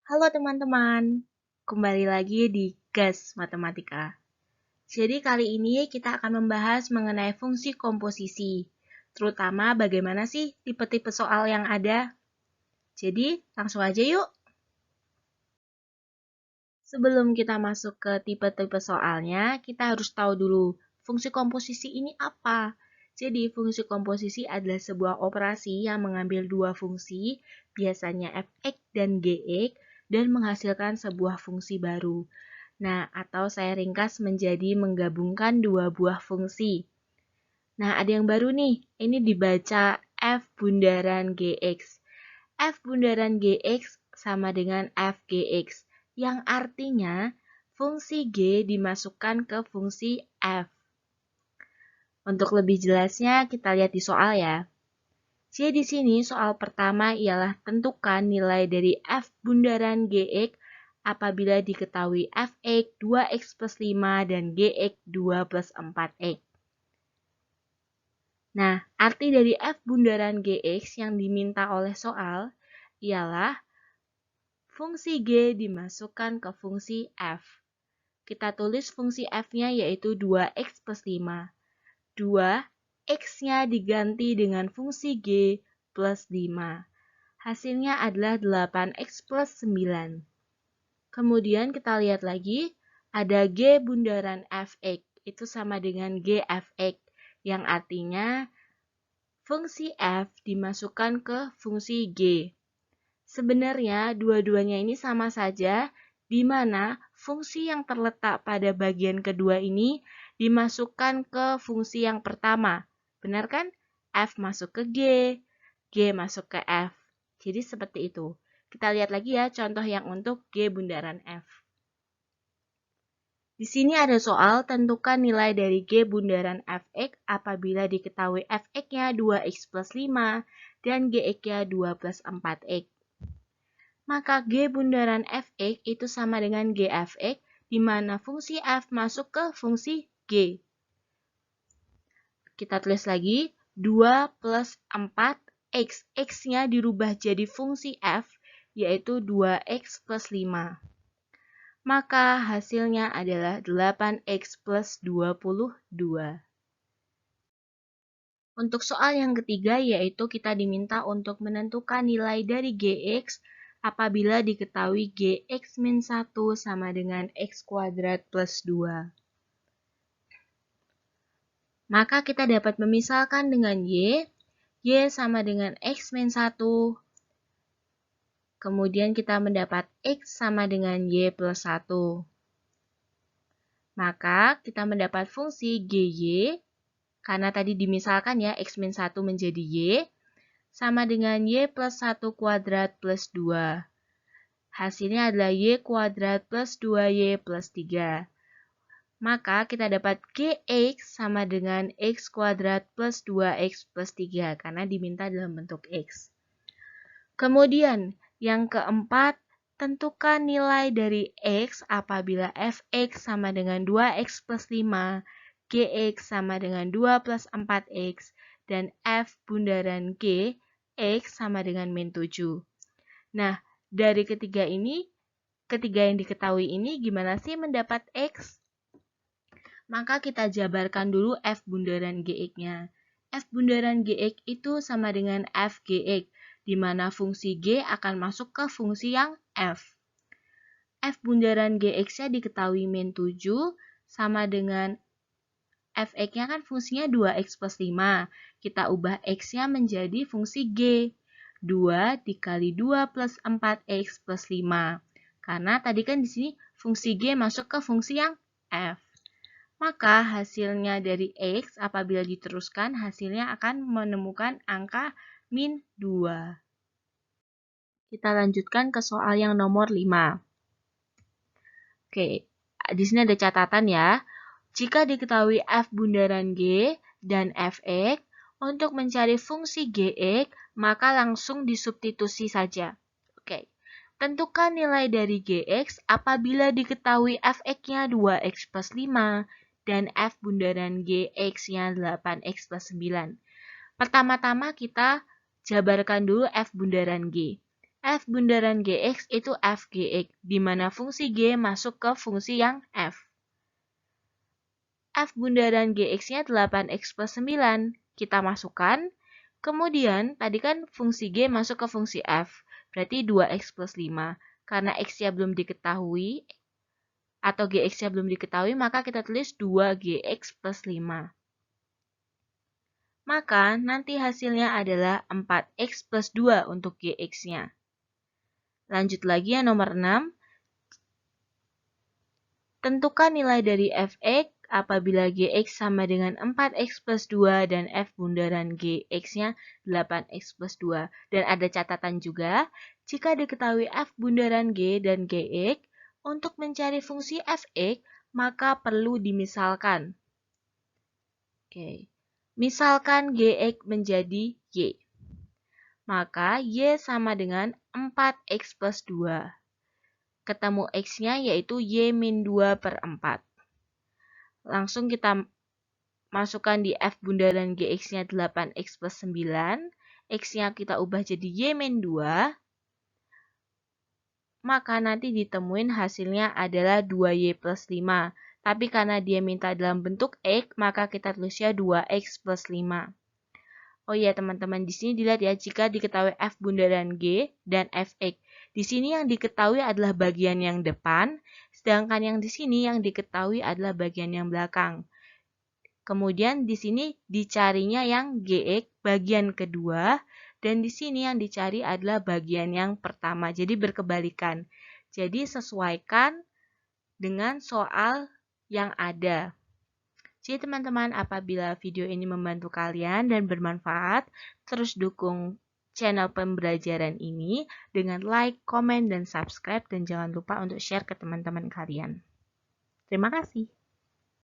Halo teman-teman, kembali lagi di Gas Matematika. Jadi kali ini kita akan membahas mengenai fungsi komposisi, terutama bagaimana sih tipe-tipe soal yang ada. Jadi langsung aja yuk. Sebelum kita masuk ke tipe-tipe soalnya, kita harus tahu dulu fungsi komposisi ini apa. Jadi fungsi komposisi adalah sebuah operasi yang mengambil dua fungsi, biasanya f(x) dan g(x), dan menghasilkan sebuah fungsi baru. Nah, atau saya ringkas menjadi menggabungkan dua buah fungsi. Nah, ada yang baru nih, ini dibaca f bundaran gx. F bundaran gx sama dengan f gx, yang artinya fungsi g dimasukkan ke fungsi f. Untuk lebih jelasnya, kita lihat di soal ya. Jadi di sini soal pertama ialah tentukan nilai dari f bundaran gx apabila diketahui fx 2x plus 5 dan gx 2 plus 4x. Nah, arti dari f bundaran gx yang diminta oleh soal ialah fungsi g dimasukkan ke fungsi f. Kita tulis fungsi f-nya yaitu 2x plus 5. 2, x-nya diganti dengan fungsi g plus 5. Hasilnya adalah 8x plus 9. Kemudian kita lihat lagi, ada g bundaran fx, itu sama dengan g fx, yang artinya fungsi f dimasukkan ke fungsi g. Sebenarnya dua-duanya ini sama saja, di mana fungsi yang terletak pada bagian kedua ini dimasukkan ke fungsi yang pertama. Benar kan? F masuk ke G masuk ke F. Jadi seperti itu. Kita lihat lagi ya contoh yang untuk G bundaran F. Di sini ada soal tentukan nilai dari G bundaran fx apabila diketahui fx-nya 2x plus 5 dan gx-nya 2 plus 4x. Maka G bundaran fx itu sama dengan G fx, di mana fungsi f masuk ke fungsi G. Kita tulis lagi, 2 plus 4x. X-nya dirubah jadi fungsi f, yaitu 2x plus 5. Maka hasilnya adalah 8x plus 22. Untuk soal yang ketiga, yaitu kita diminta untuk menentukan nilai dari gx apabila diketahui gx min 1 sama dengan x kuadrat plus 2. Maka kita dapat memisalkan dengan y sama dengan x min 1. Kemudian kita mendapat x sama dengan y plus 1. Maka kita mendapat fungsi gy, karena tadi dimisalkan ya x min 1 menjadi y, sama dengan y plus 1 kuadrat plus 2. Hasilnya adalah y kuadrat plus 2y plus 3. Maka kita dapat gx sama dengan x kuadrat plus 2x plus 3, karena diminta dalam bentuk x. Kemudian, yang keempat, tentukan nilai dari x apabila fx sama dengan 2x plus 5, gx sama dengan 2 plus 4x, dan f bundaran g, x sama dengan min 7. Nah, dari ketiga yang diketahui ini, gimana sih mendapat x? Maka kita jabarkan dulu f bundaran gx-nya. F bundaran gx itu sama dengan f gx, di mana fungsi g akan masuk ke fungsi yang f. F bundaran gx-nya diketahui min 7 sama dengan fx-nya kan fungsinya 2x plus 5. Kita ubah x-nya menjadi fungsi g. 2 dikali 2 plus 4x plus 5. Karena tadi kan di sini fungsi g masuk ke fungsi yang f. Maka hasilnya dari x apabila diteruskan hasilnya akan menemukan angka min 2. Kita lanjutkan ke soal yang nomor 5. Oke, di sini ada catatan ya. Jika diketahui f bundaran g dan fx, untuk mencari fungsi gx, maka langsung disubstitusi saja. Oke, tentukan nilai dari gx apabila diketahui fx-nya 2x plus 5 dan f bundaran gx-nya 8x plus 9. Pertama-tama kita jabarkan dulu f bundaran g. F bundaran Gx itu Fgx, di mana fungsi G masuk ke fungsi yang F. F bundaran Gx-nya 8x plus 9. Kita masukkan. Kemudian, tadi kan fungsi G masuk ke fungsi F. Berarti 2x plus 5. Karena x-nya belum diketahui, atau Gx-nya belum diketahui, maka kita tulis 2Gx plus 5. Maka, nanti hasilnya adalah 4x plus 2 untuk Gx-nya. Lanjut lagi yang nomor 6. Tentukan nilai dari Fx apabila Gx sama dengan 4x plus 2 dan F bundaran Gx-nya 8x plus 2. Dan ada catatan juga, jika diketahui F bundaran G dan Gx, untuk mencari fungsi Fx, maka perlu dimisalkan. Oke. Misalkan Gx menjadi Y. Maka Y sama dengan 4x plus 2. Ketemu X-nya yaitu Y-2 per 4. Langsung kita masukkan di F bundaran Gx-nya 8x plus 9. X-nya kita ubah jadi Y-2. Maka nanti ditemuin hasilnya adalah 2Y plus 5. Tapi karena dia minta dalam bentuk X, maka kita tulisnya 2X plus 5. Oh iya teman-teman, di sini dilihat ya, jika diketahui F bundaran G dan Fx. Di sini yang diketahui adalah bagian yang depan, sedangkan yang di sini yang diketahui adalah bagian yang belakang. Kemudian di sini dicarinya yang Gx bagian kedua, dan di sini yang dicari adalah bagian yang pertama. Jadi berkebalikan. Jadi sesuaikan dengan soal yang ada. Jadi teman-teman, apabila video ini membantu kalian dan bermanfaat, terus dukung channel pembelajaran ini dengan like, komen, dan subscribe, dan jangan lupa untuk share ke teman-teman kalian. Terima kasih.